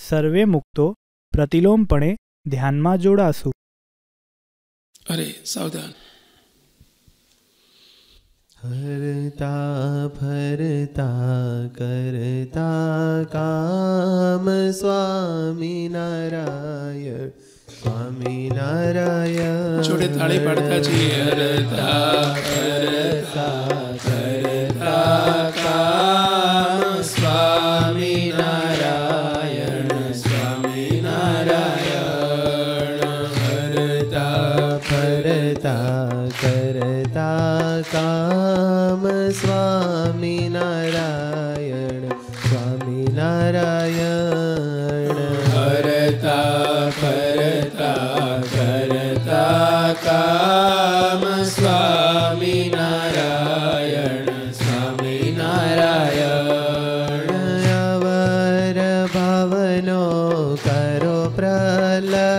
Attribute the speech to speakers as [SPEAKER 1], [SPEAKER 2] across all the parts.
[SPEAKER 1] સર્વે મુક્તો પ્રતિલોમપણે ધ્યાનમાં જોડાશું.
[SPEAKER 2] અરે સાવધાન.
[SPEAKER 3] હરતા ફરતા કરતા કામ સ્વામિનારાયણ સ્વામિનારાયણ.
[SPEAKER 2] જોડે તાળી પાડતા છીએ. હરતા ફરતા કરતા કામ સ્વામિનારાયણ સ્વામિનારાયણ.
[SPEAKER 3] હરતા ફરતા કરતા કામ સ્વામિનારાયણ સ્વામિનારાયણ.
[SPEAKER 2] હરતા ફરતા કરતા કામ સ્વામિનારાયણ સ્વામિનારાયણ.
[SPEAKER 3] અવર ભાવનો કરો પ્રલય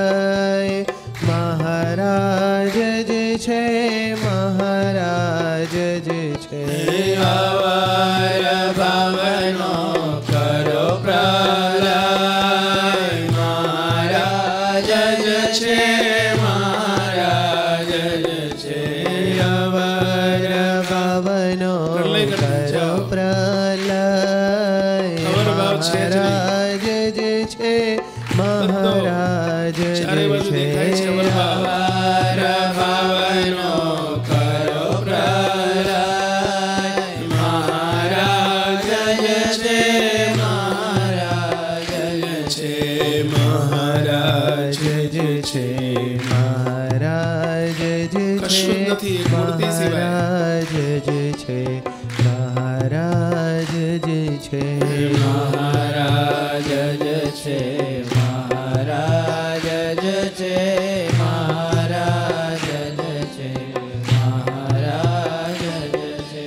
[SPEAKER 3] મહારાજ જ છે મહારાજ જ છે.
[SPEAKER 2] અવર ભાવનો કરો પ્રલય મહારાજ જ છે મહારાજ જ છે.
[SPEAKER 3] અવર ભાવનો કરો પ્રલય મહારાજ જ છે મહારાજ જ
[SPEAKER 2] ચારે બાજુ દેખાય છે.
[SPEAKER 3] છે.
[SPEAKER 2] અવર ભાવનો કરો પ્રલય મહારાજ જ છે મહારાજ જ છે મહારાજ જ છે.
[SPEAKER 3] મહારાજ જ
[SPEAKER 2] કશું જ નથી એક મૂર્તિ સિવાય.
[SPEAKER 3] મહારાજ જ છે મહારાજ જ છે
[SPEAKER 2] મહારાજ જ છે મહારાજ જ છે મહારાજ જ છે મહારાજ જ છે.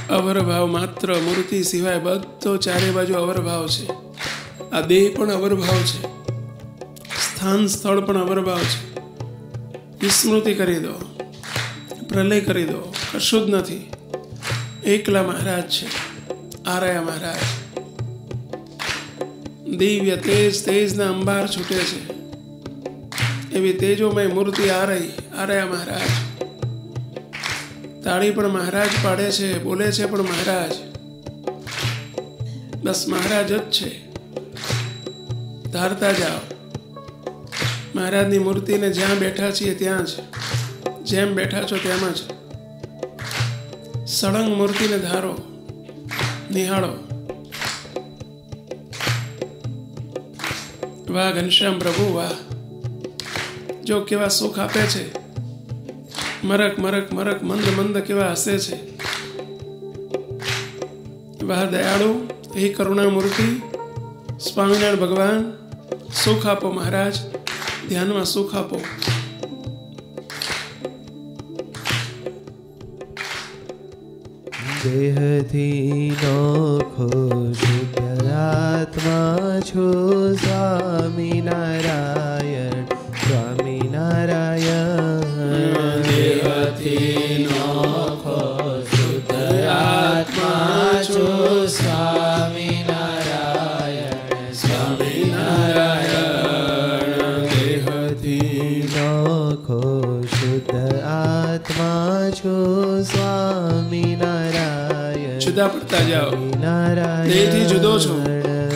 [SPEAKER 2] અવરભાવ માત્ર મૂર્તિ સિવાય બધો ચારે બાજુ અવરભાવ છે. આ દેહ પણ અવરભાવ છે. સ્થાન સ્થળ પણ અવરભાવ છે. વિસ્મૃતિ કરી દો, પ્રલય કરી દો, કશું જ નથી. એકલા મહારાજ છે. આરાયા મહારાજ. દિવ્ય તેજ તેજના અંબાર છૂટે છે એવી તેજોમય મૂર્તિ આરાયા મહારાજ. તાળી પણ મહારાજ પાડે છે, બોલે છે પણ મહારાજ. બસ મહારાજ જ છે. ધારતા જાઓ મહારાજની મૂર્તિને. જ્યાં બેઠા છીએ ત્યાં જ, જેમ બેઠા છો તેમ જ સળંગ મૂર્તિને ધારો, નિહાળો. વાહ ઘનશ્યામ પ્રભુ વાહ. જો કેવા સુખ આપે છે. મરક મરક મરક મંદ મંદ કેવા હસે છે. વાહ દયાળુ હે કરુણામૂર્તિ સ્વામિનારાયણ ભગવાન. સુખ આપો મહારાજ, ધ્યાનમાં સુખ આપો.
[SPEAKER 3] દેહથી નોખો શુદ્ધ આત્મા છો સ્વામિનારાયણ સ્વામિનારાયણ.
[SPEAKER 2] દેહથી નોખો શુદ્ધ આત્મા છો સ્વામિનારાયણ સ્વામિનારાયણ.
[SPEAKER 3] દેહથી નોખો શુદ્ધ આત્મા છો સ્વામિનારાયણ.
[SPEAKER 2] જુદા પડતા જાઓ.
[SPEAKER 3] નારાયણ
[SPEAKER 2] દેહથી જુદો છો.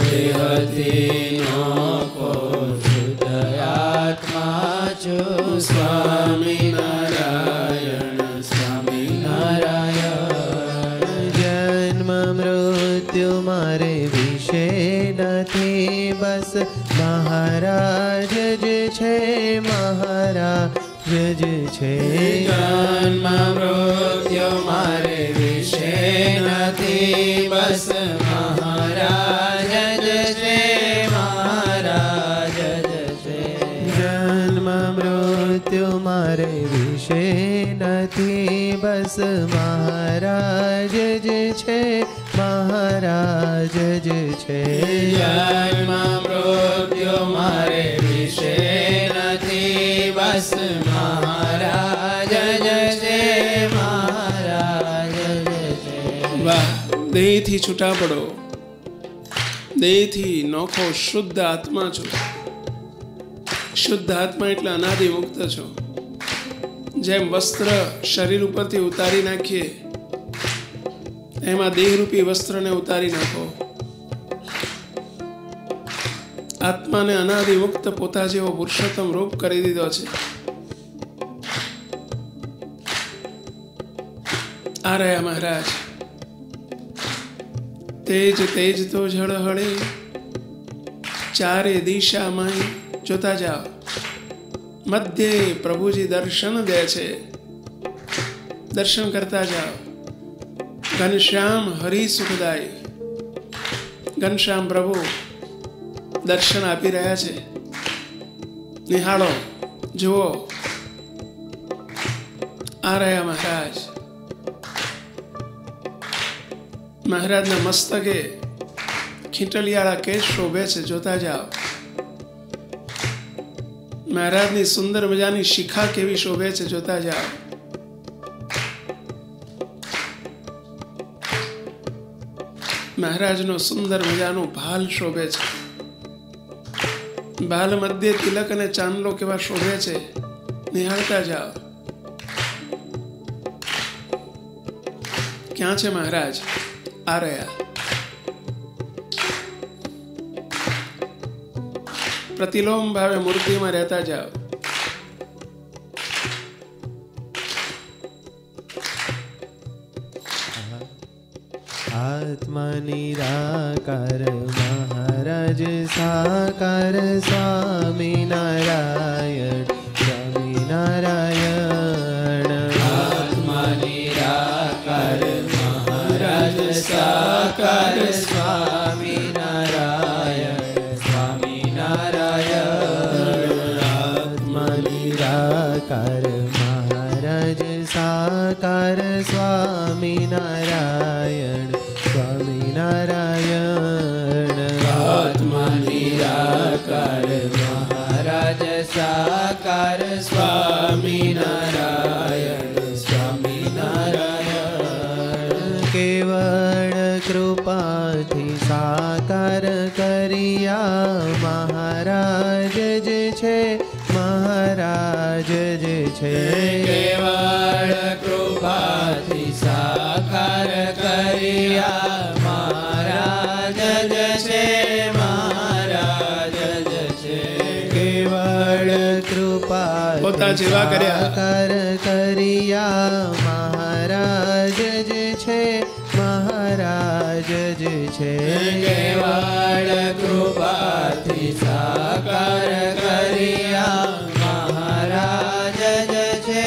[SPEAKER 3] દેહથી
[SPEAKER 2] નોખો શુદ્ધ આત્મા છો સ્વામિનારાયણ સ્વામિનારાયણ.
[SPEAKER 3] જન્મ મૃત્યુ મારે વિશે નથી બસ મહારાજ જ છે મહારાજ જ છે.
[SPEAKER 2] જન્મ મૃત્યુ મારે વિશે નથી બસ મહારાજ જ છે મહારાજ જ છે.
[SPEAKER 3] જન્મ મૃત્યુ મારે વિશે નથી બસ મહારાજ જ છે મહારાજ જ છે.
[SPEAKER 2] જન્મ મૃત્યુ મારે વિશે નથી બસ મહારાજ જ છે મહારાજ જ છે. વાહ દેહથી છૂટા પડો. દેહથી નોખો શુદ્ધ આત્મા છો. શુદ્ધ આત્મા એટલે અનાદિ મુક્ત છો. જેમ વસ્ત્ર શરીર ઉપરથી ઉતારી નાખીએ એમાં દેહરૂપી વસ્ત્રને ઉતારી નાખો. આત્માને અનાદિ મુક્ત પોતા જેવો પુરુષોત્તમ રૂપ કરી દીધો છે. આ રહ્યા મહારાજ. તેજ તેજ તો ઝળહળે, ચારે દિશામાં જોતા જાઓ. મધ્યે પ્રભુજી દર્શન દે છે, દર્શન કરતા જાઓ. ઘનશ્યામ હરિ સુખદાય, ઘનશ્યામ પ્રભુ દર્શન આપી રહ્યા છે. નિહાળો, જુઓ. આ રહ્યા મહારાજ. મહારાજના મસ્તકે ખીટલિયાળા કેશ શોભે છે, જોતા જાઓ. મહારાજની સુંદર મજાની શિખા કેવી શોભે છે, જોતા જાઓ. મહારાજનો સુંદર મજાનું ભાલ શોભે છે. ભાલ મધ્ય તિલક અને ચાંદલો કેવા શોભે છે, નિહાળતા જાઓ. ક્યાં છે મહારાજ? આ રહ્યા. પ્રતિલોમ ભાવે મૂર્તિમાં રહેતા જાઓ.
[SPEAKER 3] આત્મા નિરાકાર મહારાજ સાકાર, સ્વામિનારાયણ સ્વામિનારાયણ. આત્મા નિરાકાર મહારાજ સાકાર, સ્વામિનારાયણ સ્વામિનારાયણ. આત્મા નિરાકાર મહારાજ સાકાર, સ્વામિનારાયણ સ્વામિનારાયણ. આત્મા નિરાકાર મહારાજ સાકાર, સ્વામિનારાયણ સ્વામિનારાયણ. કેવળ કૃપાથી સાકાર કર્યા મહારાજ જે છે, મહારાજ જે છે. કેવળ કૃપાથી સાકાર કર્યા મહારાજ જે છે, મહારાજ જે છે. કેવળ કૃપા
[SPEAKER 2] પોતા જેવા કર્યા.
[SPEAKER 3] કર્યા મહારાજ જે છે, મહારાજ જે છે. કેવળ કૃપાથી સાકાર કર્યા મહારાજ જે છે,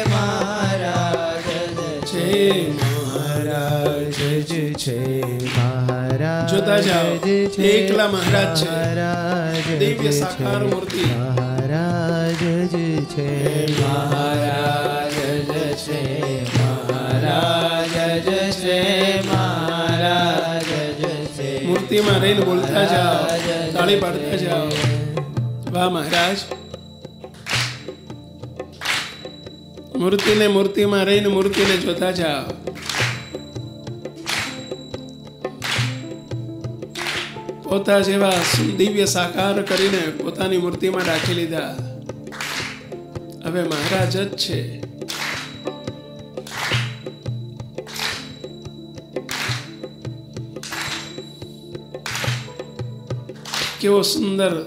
[SPEAKER 3] મહારાજ જે છે. મહારાજ જે છે, મહારાજ
[SPEAKER 2] જોતા જાઓ.
[SPEAKER 3] જે છે,
[SPEAKER 2] એકલા મહારાજ છે.
[SPEAKER 3] મહારાજ
[SPEAKER 2] દિવ્ય
[SPEAKER 3] જે
[SPEAKER 2] સાકાર
[SPEAKER 3] છે,
[SPEAKER 2] મૂર્તિ.
[SPEAKER 3] મહારાજ જે છે, મહારાજ જે છે, મહારાજ જે છે, મહારાજ જે છે.
[SPEAKER 2] મૂર્તિમાં રહીને બોલતા જાઓ, તાળી પાડતા જાઓ. વાહ મહારાજ. મૂર્તિને મૂર્તિમાં રહીને મૂર્તિને જોતા જાઓ. પોતા જેવા દિવ્ય સાકાર કરીને પોતાની મૂર્તિમાં રાખી લીધા. હવે મહારાજ જ છે. કેવો સુંદર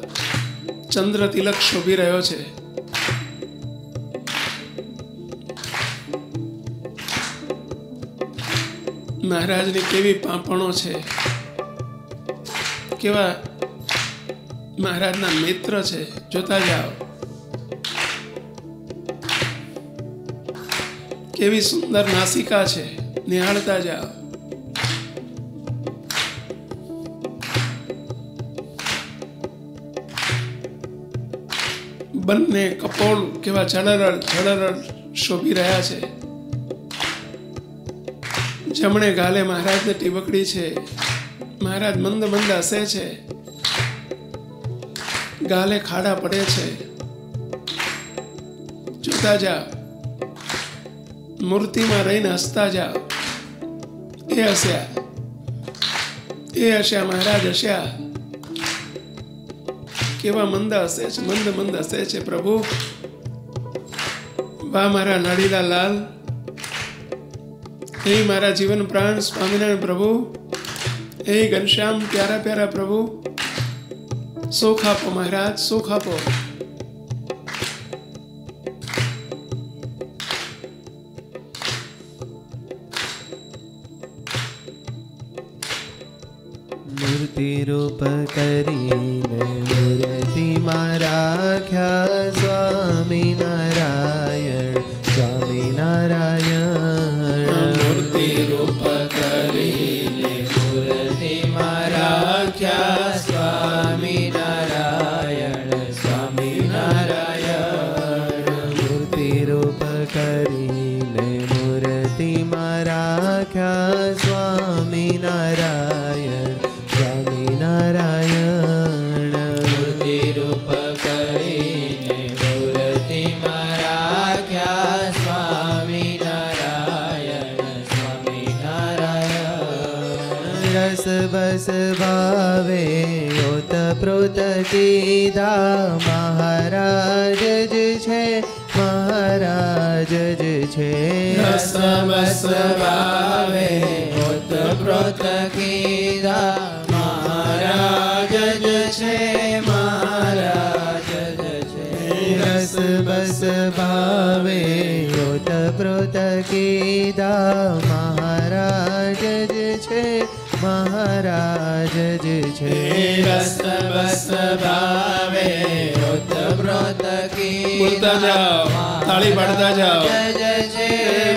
[SPEAKER 2] ચંદ્ર તિલક શોભી રહ્યો છે. મહારાજની કેવી પાંપણો છે, કેવા મહારાજના મિત્ર છે, જોતા જાઓ. કેવી સુંદર નાસિકા છે, નિહાળતા જાઓ. બંને કપોળ કેવા ઝળહળ ઝળહળ શોભી રહ્યા છે. જમણે ગાલે મહારાજને ટીબકડી છે. મહારાજ મંદ મંદ હસે છે. ગાલે ખાડા પડે છે. જોતા જાઓ. મૂર્તિમાં રહીને હસતા જાઓ. એ હસ્યા, એ હસ્યા મહારાજ હસ્યા. કેવા મંદ હસે છે, મંદ મંદ હસે છે પ્રભુ. વાહ મારા લાડીલા લાલ, હે મારા જીવન પ્રાણ સ્વામિનારાયણ પ્રભુ, હે ઘનશ્યામ પ્યારા પ્યારા પ્રભુ, સુખ આપો મહારાજ, સુખ આપો.
[SPEAKER 3] મૂર્તિ રૂપ કરીને મૂર્તિમાં રાખ્યા સ્વામિનારાયણ, સ્વામિનારાયણ.
[SPEAKER 2] મૂર્તિ રૂપ
[SPEAKER 3] કરીને મૂર્તિમાં રાખ્યા સ્વામિનારાયણ, સ્વામિનારાયણ. મૂર્તિ રૂપ કરીને મૂર્તિમાં રાખ્યા સ્વામિનારાયણ, સ્વામિનારાયણ. મૂર્તિ રૂપ કરીને મૂર્તિમાં રાખ્યા સ્વામિનારાયણ, સ્વામિનારાયણ. રસ બસ ભાવે ઓતપ્રોત કીધા મહારાજ જ છે, મહારાજ જ છે.
[SPEAKER 2] રસ બસ ભાવે
[SPEAKER 3] ઓતપ્રોત કીધા મહારાજ જ છે, મહારાજ જ છે. રસ બસ ભાવે ઓતપ્રોત કીધા મહારાજ જ છે, મહારાજ જ છે. રસ બસ ભાવે ઓતપ્રોત
[SPEAKER 2] બોલતા જાઓ, તાળી પાડતા જાઓ.
[SPEAKER 3] જય છે,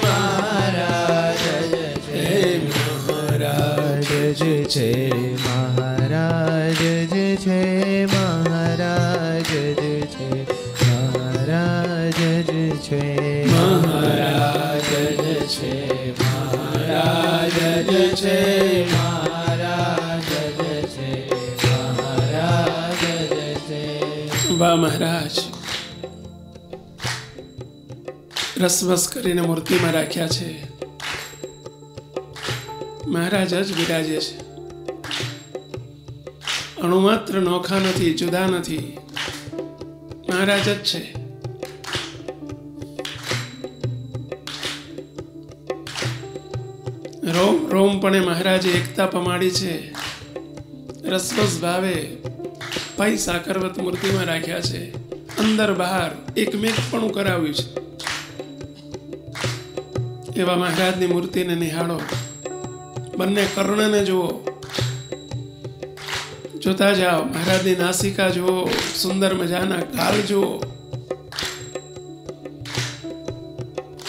[SPEAKER 3] મહારાજ જ છે, મહારાજ જ છે, મહારાજ જ છે, મહારાજ જ છે, મહારાજ જ છે, મહારાજ જ છે, મહારાજ જ છે, મહારાજ જ છે, મહારાજ જ છે.
[SPEAKER 2] વાહ મહારાજ, રસવસ કરીને મૂર્તિમાં રાખ્યા છે. મહારાજ જ બિરાજે છે. અણુમાત્ર નોખા નથી, જુદા નથી, મહારાજ જ છે. રોમ રોમપણે મહારાજે એકતા પમાડી છે. રસવસ ભાવે પાઈ સાકરવત મૂર્તિમાં રાખ્યા છે. અંદર બહાર એકમેકપણું કરાવ્યું છે. એવા મહારાજની મૂર્તિને નિહાળો, બંને કર્ણને જુઓ, જોતા જાઓ. મહારાજની નાસિકા જુઓ, સુંદર મજાના ગાલ જુઓ,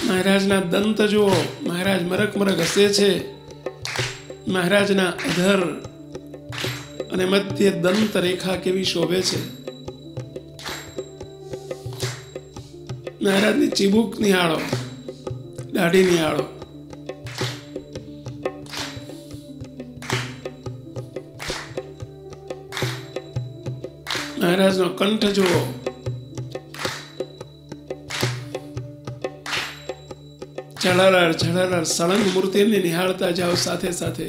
[SPEAKER 2] મહારાજના દંત જુઓ. મહારાજ મરક મરક હસે છે. મહારાજના અધર અને મધ્ય દંત રેખા કેવી શોભે છે. મહારાજની ચીબુક નિહાળો, દાઢી નિહાળો. મહારાજનો કંઠ જુઓ. ઝળહળ ઝળહળ સળંગ મૂર્તિને નિહાળતા જાઓ સાથે સાથે.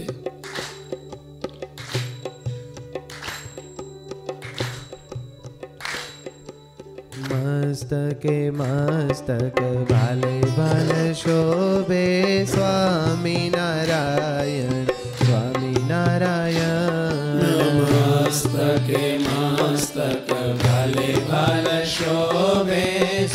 [SPEAKER 3] મસ્તકે મસ્તક ભાલે ભાલ શોભે સ્વામિનારાયણ, સ્વામિનારાયણ. મસ્તકે મસ્તક ભાલે ભાલ શોભે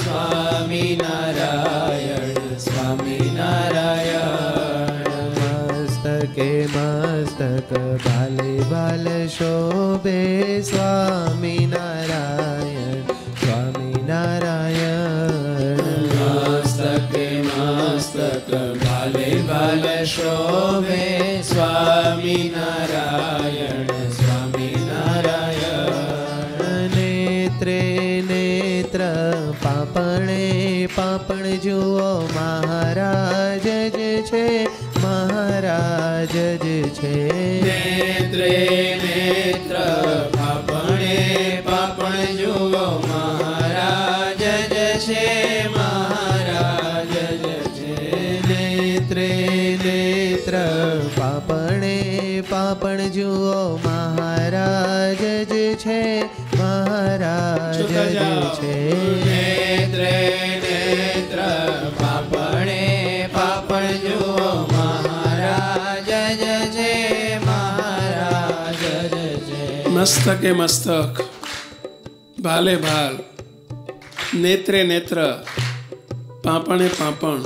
[SPEAKER 3] સ્વામિનારાયણ, સ્વામિનારાયણ. મસ્તકે મસ્તક ભાલે ભાલ શોભે સ્વામિનારાયણ, સ્વામિનારાયણ. મસ્તકે મસ્તક ભાલે ભાલ શોભે સ્વામિનારાયણ, સ્વામિનારાયણ. નેત્રે નેત્ર પાપણે પાપણ જુઓ મહારાજ જ છે, મહારાજ જ છે. નેત્રે નેત્ર પાપણે પાપણ જુઓ મહારાજ જ છે, મહારાજ જ છે. નેત્રે નેત્ર પાપણે પાપ પાપણ જુઓ મહારાજ જ છે, મહારાજ જ છે.
[SPEAKER 4] નેત્રે નેત્ર પાપણે પાપણ જુઓ મહારાજ જ છે, મહારાજ જ છે.
[SPEAKER 2] મસ્તકે મસ્તક, ભાલે ભાલ, નેત્રે નેત્ર, પાપણે પાપણ.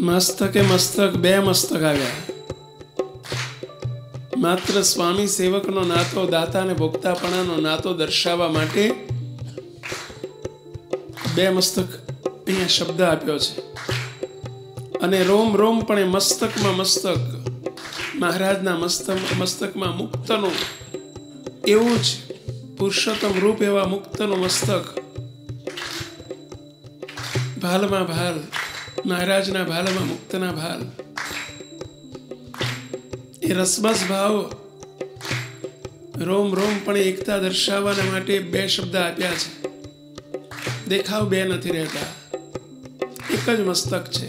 [SPEAKER 2] મસ્તકે મસ્તક, બે મસ્તક આવ્યા. માત્ર સ્વામી સેવકનો નાતો, દાતા અને ભોગતાપણાનો નાતો દર્શાવવા માટે બે મસ્તક અહીંયા શબ્દ આપ્યો છે. અને રોમ રોમ પણ એ મસ્તકમાં મસ્તક, મહારાજના મસ્તકમાં મુક્તનું એવું જ પુરુષોત્તમ રૂપ એવા મુક્તનું મસ્તક, ભાલમાં ભાલ, મહારાજના ભાલમાં મુક્તના ભાલ. એ રસબસ ભાવ રોમ રોમ પણ એકતા દર્શાવવાના માટે બે શબ્દ આપ્યા છે. દેખાવ બે નથી રહેતા, એક જ મસ્તક છે,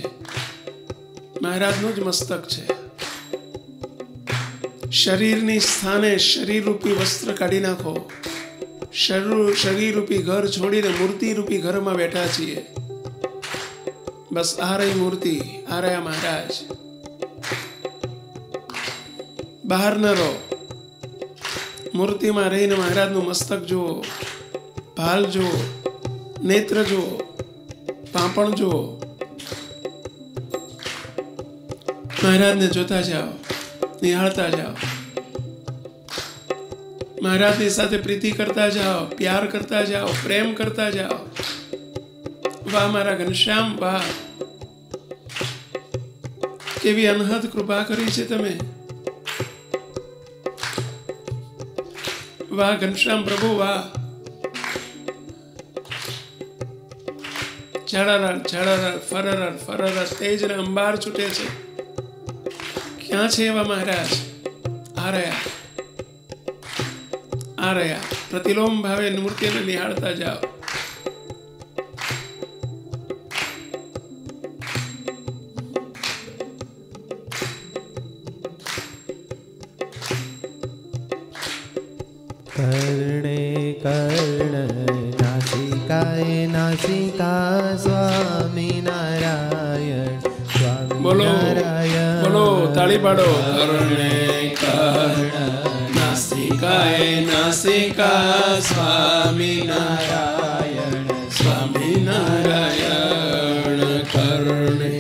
[SPEAKER 2] મહારાજનું જ મસ્તક છે. શરીરની સ્થાને શરીર રૂપી વસ્ત્ર કાઢી નાખો. શરીર રૂપી ઘર છોડીને મૂર્તિ રૂપી ઘરમાં બેઠા છીએ. બસ આ રહી મૂર્તિ, આ રહ્યા મહારાજ. બહાર ન રહો, મૂર્તિમાં રહીને મહારાજનું મસ્તક જુઓ, ભાલ જુઓ, નેત્ર જુઓ, પાંપણ જુઓ. મહારાજને જોતા જાઓ, નિહાળતા જાઓ, મહારાજની સાથે પ્રીતિ કરતા જાઓ, પ્યાર કરતા જાઓ, પ્રેમ કરતા જાઓ. વાહ મારા ઘનશ્યામ, વાહ કેવી અનહદ કૃપા કરી છે તમે. વાહ ઘનશ્યામ પ્રભુ, વાહ. ઝળર ઝળર ફરર ફરર તેજને અંબાર છૂટે છે. ક્યાં છે એવા મહારાજ? આ રહ્યા, આ રહ્યા. પ્રતિલોમ ભાવે મૂર્તિને નિહાળતા જાઓ.
[SPEAKER 3] કર્ણે કર્ણ નાસિકાએ નાસિકા સ્વામિનારાયણ, સ્વામિનારાયણ.
[SPEAKER 2] બોલો તાળી પાડો. કર્ણે કર્ણ નાસિકાએ નાસિકા સ્વામિનારાયણ, સ્વામિનારાયણ. કર્ણે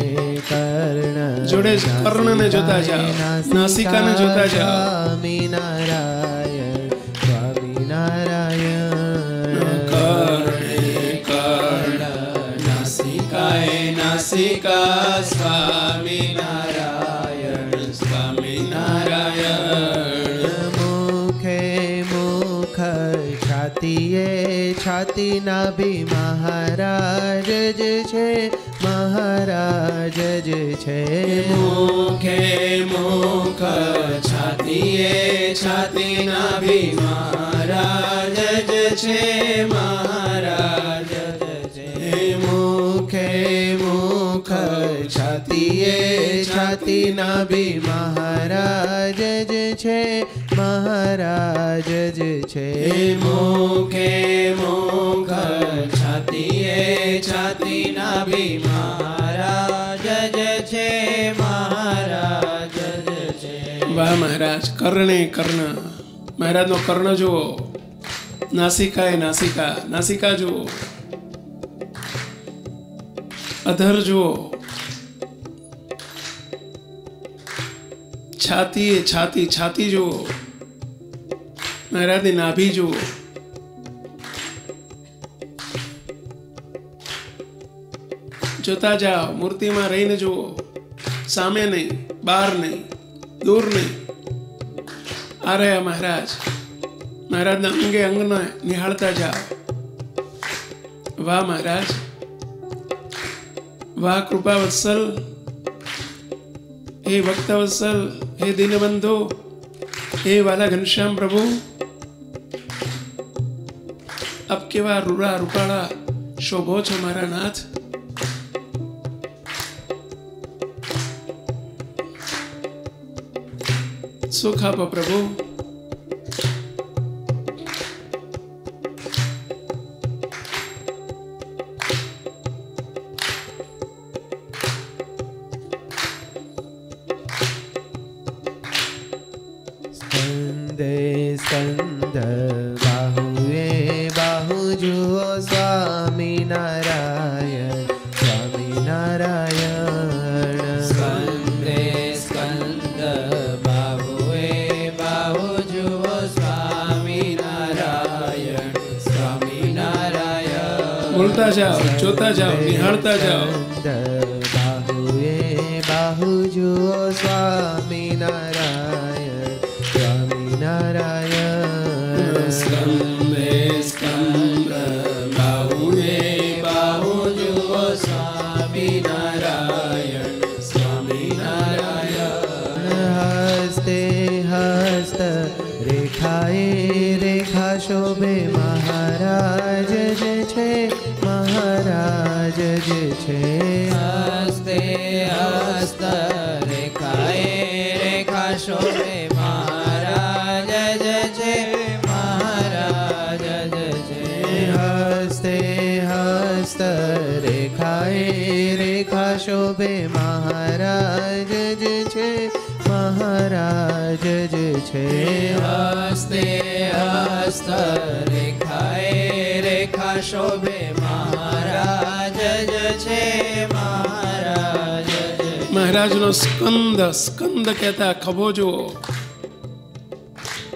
[SPEAKER 3] કર્ણ
[SPEAKER 2] જોડે કર્ણને જોતા જાઓ, નાસિકાને જોતા જાઓ.
[SPEAKER 3] સ્વામિનારાયણ, સ્વામિનારાયણ.
[SPEAKER 2] કર્ણે કર્ણ નાસિકાએ નાસિકા સ્વામિનારાયણ, સ્વામિનારાયણ.
[SPEAKER 3] મુખે મુખ છાતીએ છાતીના ભી મહારાજ જ છે, મહારાજ જ છે.
[SPEAKER 4] મુખે મુખ છાતીએ છાતીના ભી મહારાજ જ છે, મહારાજ જ છે.
[SPEAKER 3] મુખે મુખ છાતીએ છાતીના ભી મહારાજ જ છે, મહારાજ જ છે.
[SPEAKER 4] મુખે મુખ છાતીએ છાતીના ભી મહારાજ જ છે, મહારાજ જ છે.
[SPEAKER 2] વાહ મહારાજ. કર્ણે કર્ણ, મહારાજનો કર્ણ જુઓ. નાસિકાએ નાસિકા, નાસિકા જુઓ. અધર જુઓ. છાતી એ છાતી, છાતી જુઓ. મહારાજની નાભી જુઓ. જોતા જાઓ, મૂર્તિમાં રહીને જુઓ. સામે નહીં, બહાર નહીં, દૂર નહીં. આ રહ્યા મહારાજ. મહારાજના અંગે અંગને નિહાળતા જાઓ. વાહ મહારાજ, વાહ કૃપા વત્સલ, હે ભક્ત વત્સલ, હે દીનબંધુ, હે વાલા ઘનશ્યામ પ્રભુ. આપ કેવા રૂડા રૂપાળા શોભો છો મારા નાથ. સુખ આપો પ્રભુ.
[SPEAKER 3] સ્કંદે સ્કંદ બાહુએ બાહુ જુઓ સ્વામિનારાયણ સ્વામિનારાયણ.
[SPEAKER 4] સ્કંદે સ્કંદ બાહુએ બાહુ જુઓ સ્વામિનારાયણ સ્વામિનારાયણ.
[SPEAKER 2] બોલતા જાઓ, જોતા જાઓ, નિહાળતા જાઓ.
[SPEAKER 3] બાહુએ બાહુ જુઓ સ્વામિનારાયણ સ્વામિનારાયણ.
[SPEAKER 2] સ્કંદે સ્કંદ બાહુએ
[SPEAKER 4] બાહુ જુઓ સ્વામિનારાયણ સ્વામિનારાયણ.
[SPEAKER 3] હસ્તે હસ્ત રેખાએ રેખા શોભે મહારાજ જે છે મહારાજ જે છે.
[SPEAKER 4] હસ્તે હસ્ત રેખાએ રેખા શોભે મહારાજ જ છે મહારાજ જ છે.
[SPEAKER 3] હસ્તે હસ્ત રેખાએ રેખા શોભે મહારાજ જે છે મહારાજ જે છે.
[SPEAKER 4] હસ્તે હસ્ત રેખાએ રેખા શોભે મહારાજ જ છે મહારાજ જ છે.
[SPEAKER 2] મહારાજનો સ્કંદ, સ્કંદ કહેતા ખભો જુઓ.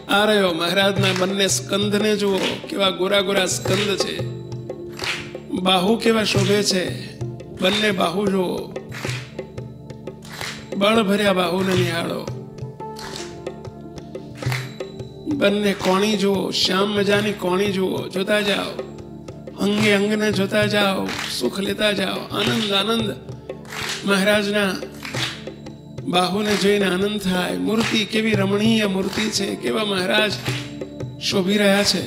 [SPEAKER 2] આ રહ્યો મહારાજના બંને સ્કંદને જુઓ, કેવા ગોરા ગોરા સ્કંદ છે. બાહુ કેવા શોભે છે, બંને બાહુ જુઓ. બળ ભર્યા બાહુને નિહાળો. બંને કોણી જુઓ, શ્યામ મજાની કોણી જુઓ. જોતા જાઓ, અંગે અંગને જોતા જાઓ, સુખ લેતા જાઓ. આનંદ આનંદ. મહારાજના બાહુને જોઈને આનંદ થાય. મૂર્તિ કેવી રમણીય મૂર્તિ છે, કેવા મહારાજ શોભી રહ્યા છે.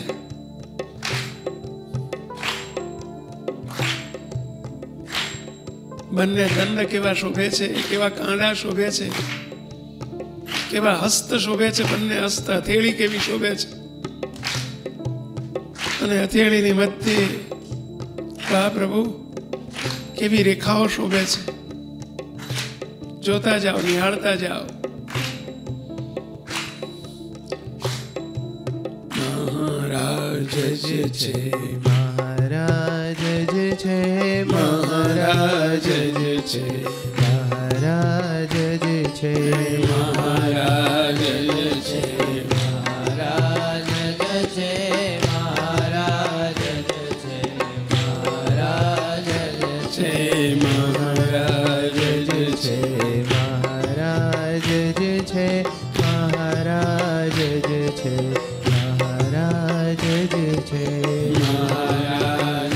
[SPEAKER 2] બંને દંડ કેવા શોભે છે, કેવા કાંડા શોભે છે, કેવા હસ્ત શોભે છે. બંને હસ્ત. હથેળી કેવી શોભે છે, અને હથેળીની મધ્યે વાહ પ્રભુ કેવી રેખાઓ શોભે છે. જોતા જાઓ, નિહાળતા જાઓ. મહારાજ જે છે
[SPEAKER 3] મહારાજ જે છે
[SPEAKER 2] મહારાજ જે છે
[SPEAKER 3] મહારાજ જે છે
[SPEAKER 2] મહારાજ જે છે
[SPEAKER 4] મહારાજ જ છે મહારાજ જ છે મહારાજ જ છે
[SPEAKER 2] મહારાજ જે છે
[SPEAKER 3] મહારાજ જે છે મહારાજ જે છે મહારાજ જે છે
[SPEAKER 4] મહારાજ જ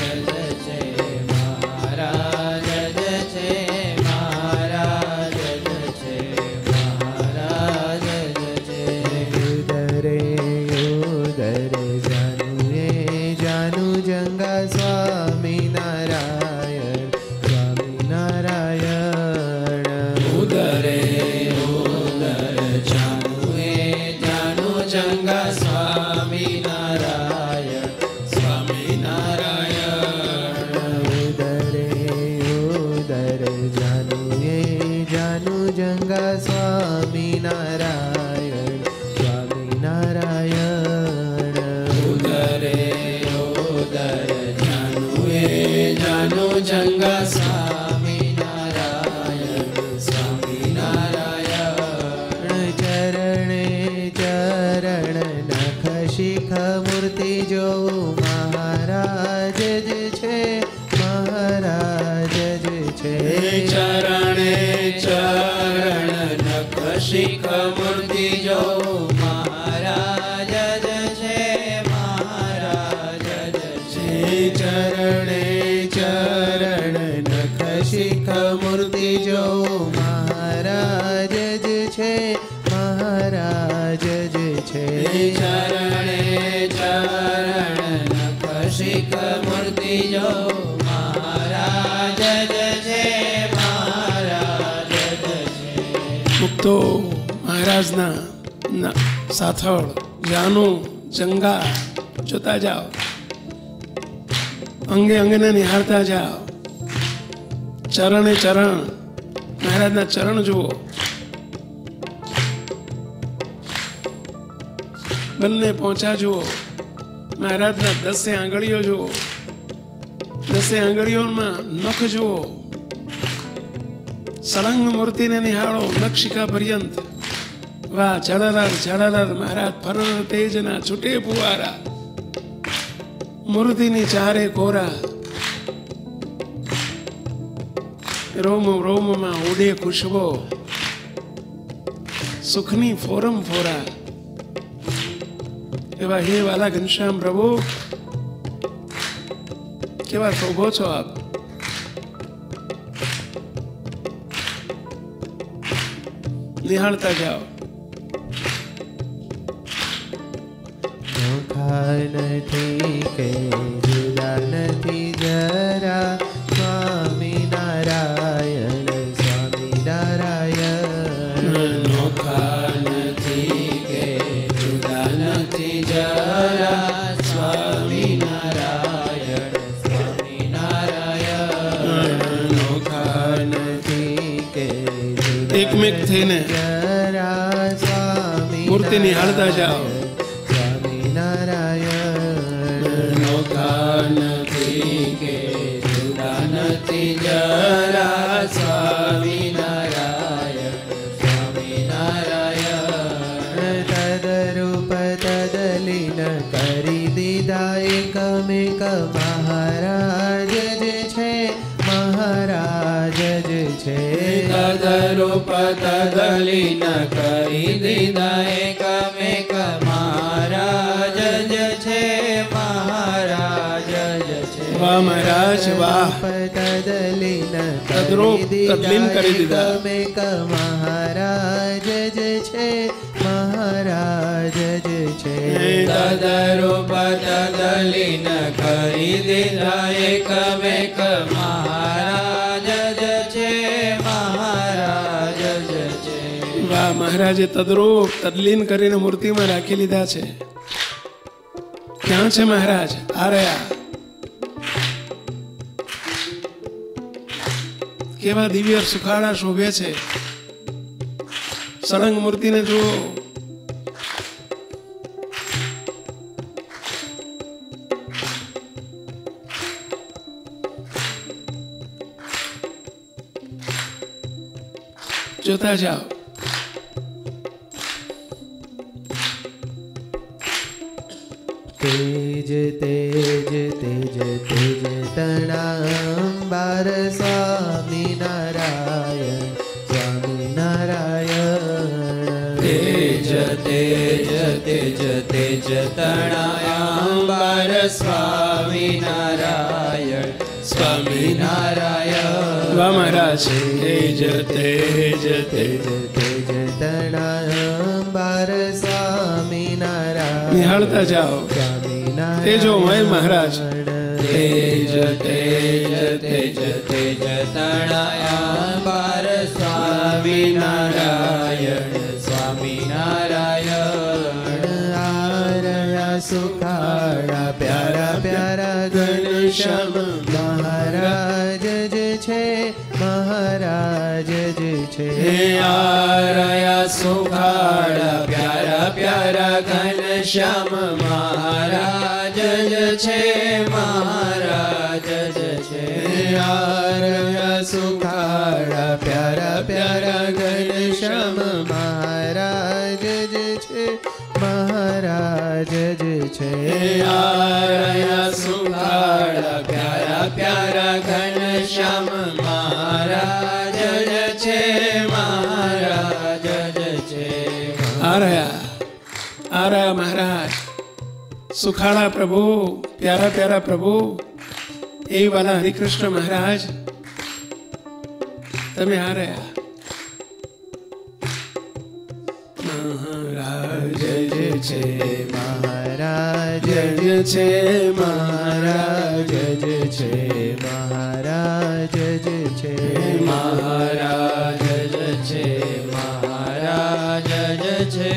[SPEAKER 4] છે મહારાજ જ છે મહારાજ જ છે મહારાજ જ છે.
[SPEAKER 3] ઉદરે ઉદર જાનુએ જાનુ જંગા સ્વામિનારાયણ સ્વામિનારાયણ.
[SPEAKER 4] ઉદરે ઉદર જાનુએ જાનુ જંગા સ્વામિનારાયણ સ્વામિનારાયણ.
[SPEAKER 3] ઉદરે ઉદર જાનુએ જાનુ જંગા સ્વામિનારાયણ સ્વામિનારાયણ.
[SPEAKER 4] ઉદરે ઉદર જાનુએ જાનુ જંગા સ્વામિનારાયણ સ્વામિનારાયણ.
[SPEAKER 3] ચરણે ચરણ નખ શિખ મૂર્તિ જો મહારાજ જ છે મહારાજ જ છે.
[SPEAKER 4] ચરણે ચરણ નખ શિખ મૂર્તિ જો મહારાજ જ છે મહારાજ જ છે.
[SPEAKER 3] ચરણે ચરણ નખ શિખ મૂર્તિ જો મહારાજ જ છે મહારાજ જ છે.
[SPEAKER 4] ચરણે ચરણ નખ શિખ મૂર્તિ જો મહારાજ જ છે મહારાજ જ છે.
[SPEAKER 2] મુક્તો મહારાજના સાથળ, જાનું, જંગા જોતા જાઓ, અંગે અંગને નિહાળતા જાઓ, ચરણે ચરણ, મહારાજના ચરણ જુઓ, બંને પહોંચા જુઓ, મહારાજના 10 આંગળીઓ જુઓ, 10 આંગળીઓમાં નખ જુઓ, સળંગ મૂર્તિને નિહાળો નખશિખા પર્યંત. વાહ, ઝળરર ઝળરર મહારાજ ફરર તેજના છૂટે ફુવારા, મૂર્તિની ચારે કોરા, રોમ રોમમાં ઉડે ખુશબો, સુખની ફોરમ ફોરા. એવા હે વાલા ઘનશ્યામ પ્રભુ, કેવા શોભો છો આપ. નિહાળતા જાઓ.
[SPEAKER 3] નથી કે જુદા નથી જરા, સ્વામિનારાયણ સ્વામિનારાયણ.
[SPEAKER 4] નોખા નથી કે જુદા નથી જરા, સ્વામિનારાયણ સ્વામિનારાયણ.
[SPEAKER 3] નોખા નથી કે
[SPEAKER 2] એકમેક થઈને મૂર્તિ નિહાળતા જાઓ.
[SPEAKER 4] નોખા નથી કે જુદા નથી જરા, સ્વામિનારાયણ સ્વામિનારાયણ.
[SPEAKER 3] તદરૂપ તદલીન કરી દીધા એકમેક મહારાજ જ છે, મહારાજ જ છે.
[SPEAKER 4] તદરૂપ તદલીન કરી દીધા એકમેક મહારાજ જ છે, મહારાજ જ છે.
[SPEAKER 2] વાહ મહારાજ વાહ,
[SPEAKER 3] તદલીન
[SPEAKER 2] તદરૂપ તદલીન કરી દીધા
[SPEAKER 3] એકમેક મહારાજ જ છે, મહારાજ જ છે.
[SPEAKER 4] તદરૂપ તદલીન કરી દીધા એકમેક મહારાજ જ છે, મહારાજ જ છે.
[SPEAKER 2] વાહ, મહારાજે તદરૂપ તદલીન કરીને મૂર્તિમાં રાખી લીધા છે. ક્યાં છે મહારાજ? આ રહ્યા. કેવા દિવ્ય સુખાડા શોભે છે. સળંગ મૂર્તિને જુઓ. જોતા જાઓ.
[SPEAKER 3] તેજ તેજ તેજ તેજ તણાંબાર સ્વામિનારાયણ સ્વામિનારાયણ.
[SPEAKER 4] તેજ તેજ તેજ તેજ તણાંબાર સ્વામિનારાયણ સ્વામિનારાયણ.
[SPEAKER 2] વાહ મહારાજ, તેજ તેજ તેજ
[SPEAKER 3] તેજ તણાંબાર સ્વામિનારાયણ.
[SPEAKER 2] નિહાળતા જાઓ. તેજોમય મહારાજ.
[SPEAKER 4] તેજ તેજ તેજ તેજ તણાંબાર સ્વામિનારાયણ સ્વામિનારાયણ.
[SPEAKER 3] આરયા સુખાડા પ્યારા પ્યારા ઘનશ્યામ મહારાજ જ છે, મહારાજ જ છે.
[SPEAKER 4] આરયા સુખાડા પ્યારા પ્યારા ઘનશ્યામ મહારાજ જ છે, મહારાજ જ છે.
[SPEAKER 3] આરયા સુખાડા પ્યારા પ્યારા ઘનશ્યામ મહારાજ જ છે, મહારાજ જ છે.
[SPEAKER 4] આરયા સુખાડા પ્યારા પ્યારા ઘનશ્યામ મહારાજ જ છે, મહારાજ જ છે.
[SPEAKER 2] આ રહ્યા મહારાજ. સુખાડા પ્રભુ, પ્યારા પ્યારા પ્રભુ, એ વાલા હરિકૃષ્ણ મહારાજ, તમે આ રહ્યા. મહારાજ જ છે,
[SPEAKER 3] મહારાજ
[SPEAKER 2] જ છે,
[SPEAKER 3] મહારાજ જ છે, મહારાજ જ છે.
[SPEAKER 4] મહારાજ જ છે, મહારાજ જ છે,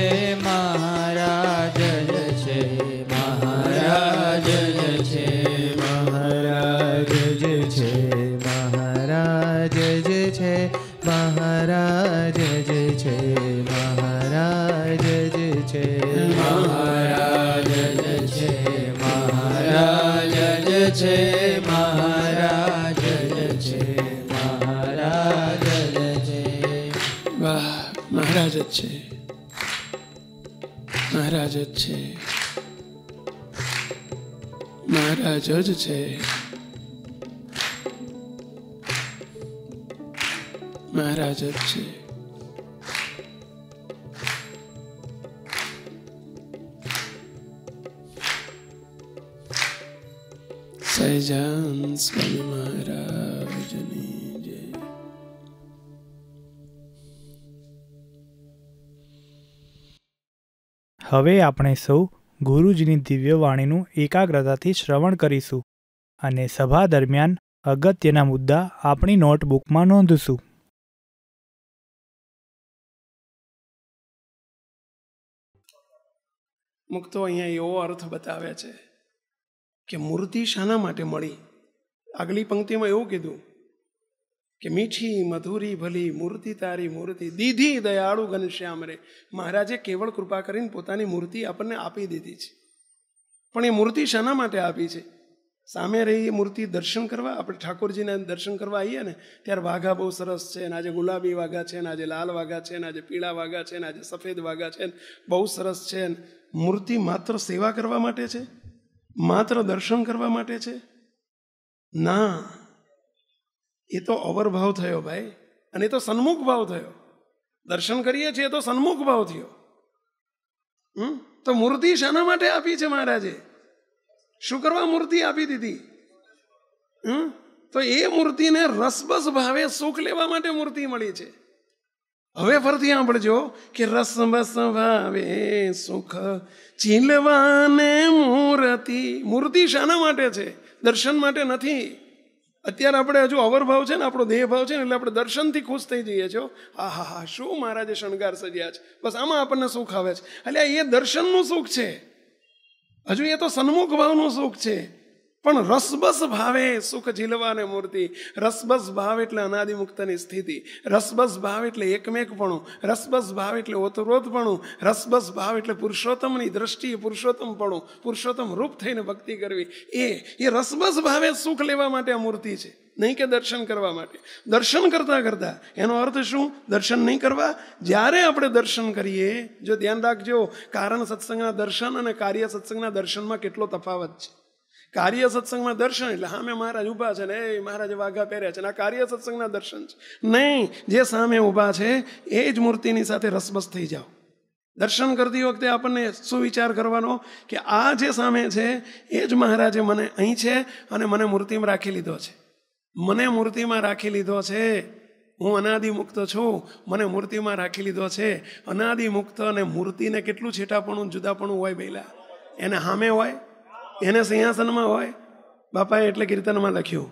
[SPEAKER 4] છે મહારાજ જય છે મહારાજ જય છે.
[SPEAKER 2] વાહ, મહારાજ જ છે, મહારાજ જ છે, મહારાજ જ છે, મહારાજ જ છે. સહજાન સ્વામી મહારાજની જય.
[SPEAKER 1] હવે આપણે સૌ ગુરુજીની દિવ્ય વાણીનું એકાગ્રતાથી શ્રવણ કરીશું અને સભા દરમિયાન અગત્યના મુદ્દા આપણી નોટબુકમાં નોંધશું.
[SPEAKER 2] મુક્તો અહીંયા એવો અર્થ બતાવે છે કે મૂર્તિ શાના માટે મળી. આગલી પંક્તિમાં એવું કીધું કે મીઠી મધુરી ભલી મૂર્તિ તારી મૂર્તિ દીધી દયાળુ ઘનશ્યામ રે. મહારાજે કેવળ કૃપા કરીને પોતાની મૂર્તિ આપણને આપી દીધી છે. પણ એ મૂર્તિ શાના માટે આપી છે? સામે રહી એ મૂર્તિ દર્શન કરવા, આપણે ઠાકોરજીને દર્શન કરવા આવીએ ને ત્યારે વાઘા બહુ સરસ છે, ને આજે ગુલાબી વાઘા છે, ને આજે લાલ વાઘા છે, ને આજે પીળા વાઘા છે, ને આજે સફેદ વાઘા છે, બહુ સરસ છે. મૂર્તિ માત્ર સેવા કરવા માટે છે? માત્ર દર્શન કરવા માટે છે? ના, એ તો અવરભાવ થયો ભાઈ, અને એ તો સન્મુખ ભાવ થયો. દર્શન કરીએ છીએ તો સન્મુખ ભાવ થયો. તો મૂર્તિ શાના માટે આપી છે મહારાજે? શું કરવા મૂર્તિ આપી દીધી? તો એ મૂર્તિને રસબસ ભાવે સુખ લેવા માટે મૂર્તિ મળી છે. હવે ફરતી સાંભળજો કે રસબસ ભાવે સુખ ચીલવાને મૂર્તિ. મૂર્તિ શાના માટે છે? દર્શન માટે નથી. અત્યારે આપણે હજુ અવરભાવ છે ને, આપણો દેહ ભાવ છે ને, એટલે આપણે દર્શનથી ખુશ થઈ જઈએ છો. હા હા હા, શું મહારાજે શણગાર સજ્યા છે, બસ આમાં આપણને સુખ આવે છે. એટલે એ દર્શનનું સુખ છે, હજુ એ તો સન્મુખ ભાવનું સુખ છે. પણ રસબસ ભાવે સુખ ઝીલવાને મૂર્તિ. રસબસ ભાવ એટલે અનાદિમુક્તની સ્થિતિ. રસબસ ભાવ એટલે એકમેકપણું. રસબસ ભાવ એટલે ઓતપ્રોતપણું. રસબસ ભાવ એટલે પુરુષોત્તમની દ્રષ્ટિએ પુરુષોત્તમપણું, પુરુષોત્તમ રૂપ થઈને ભક્તિ કરવી. એ રસબસ ભાવે સુખ લેવા માટે આ મૂર્તિ છે, નહીં કે દર્શન કરવા માટે. દર્શન કરતા કરતા એનો અર્થ શું? દર્શન નહીં કરવા. જ્યારે આપણે દર્શન કરીએ, જો ધ્યાન રાખજો, કારણ સત્સંગના દર્શન અને કાર્ય સત્સંગના દર્શનમાં કેટલો તફાવત છે. કાર્ય સત્સંગમાં દર્શન એટલે સામે મહારાજ ઊભા છે ને એ મહારાજે વાઘા પહેર્યા છે, આ કાર્ય સત્સંગના દર્શન છે. નહીં, જે સામે ઊભા છે એ જ મૂર્તિની સાથે રસબસ થઈ જાઓ. દર્શન કરતી વખતે આપણને શું વિચાર કરવાનો કે આ જે સામે છે એ જ મહારાજે મને અહીં છે અને મને મૂર્તિમાં રાખી લીધો છે. મને મૂર્તિમાં રાખી લીધો છે. હું અનાદિમુક્ત છું, મને મૂર્તિમાં રાખી લીધો છે. અનાદિમુક્ત અને મૂર્તિને કેટલું છેટાપણું જુદાપણું હોય પહેલા. એને સામે હોય, એને સિંહાસનમાં હોય. બાપાએ એટલે કીર્તનમાં લખ્યું,